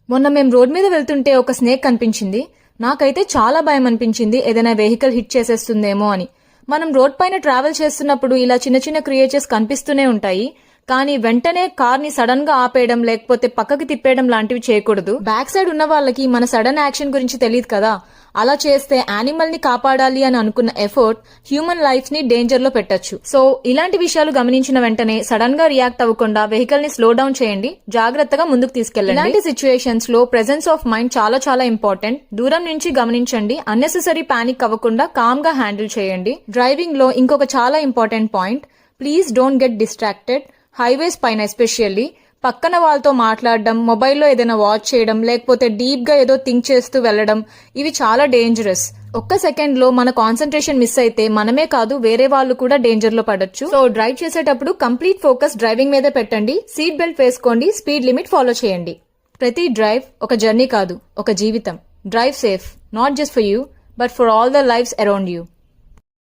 మొన్న మేము రోడ్ మీద వెళ్తుంటే ఒక స్నేక్ కనిపించింది. నాకైతే చాలా భయం అనిపించింది, ఏదైనా వెహికల్ హిట్ చేసేస్తుందేమో అని. మనం రోడ్ పైన ట్రావెల్ చేస్తున్నప్పుడు ఇలా చిన్న చిన్న క్రియేచర్స్ కనిపిస్తూనే ఉంటాయి. కానీ వెంటనే కార్ ని సడన్ గా ఆపేయడం లేకపోతే పక్కకి తిప్పేయడం లాంటివి చేయకూడదు. బ్యాక్ సైడ్ ఉన్న వాళ్ళకి మన సడన్ యాక్షన్ గురించి తెలియదు కదా. అలా చేస్తే యానిమల్ ని కాపాడాలి అని అనుకున్న ఎఫర్ట్ హ్యూమన్ లైఫ్ ని డేంజర్ లో పెట్టొచ్చు. సో ఇలాంటి విషయాలు గమనించిన వెంటనే సడన్ గా రియాక్ట్ అవ్వకుండా వెహికల్ ని స్లో డౌన్ చేయండి, జాగ్రత్తగా ముందుకు తీసుకెళ్ళండి. ఇలాంటి సిచ్యువేషన్స్ లో ప్రెజెన్స్ ఆఫ్ మైండ్ చాలా చాలా ఇంపార్టెంట్. దూరం నుంచి గమనించండి, అన్నెసెసరీ పానిక్ అవ్వకుండా కామ్ గా హ్యాండిల్ చేయండి. డ్రైవింగ్ లో ఇంకొక చాలా important point, please don't get distracted. Highways పైన ఎస్పెషల్లీ పక్కన వాళ్ళతో మాట్లాడడం, మొబైల్లో ఏదైనా వాచ్ చేయడం, లేకపోతే డీప్ గా ఏదో థింక్ చేస్తూ వెళ్లడం, ఇవి చాలా డేంజరస్. ఒక్క సెకండ్ లో మన కాన్సన్ట్రేషన్ మిస్ అయితే మనమే కాదు వేరే వాళ్ళు కూడా డేంజర్ లో పడొచ్చు. సో డ్రైవ్ చేసేటప్పుడు కంప్లీట్ ఫోకస్ డ్రైవింగ్ మీదే పెట్టండి. సీట్ బెల్ట్ వేసుకోండి, స్పీడ్ లిమిట్ ఫాలో చేయండి. ప్రతి డ్రైవ్ ఒక జర్నీ కాదు, ఒక జీవితం. Drive safe, not just for you but for all the lives around you.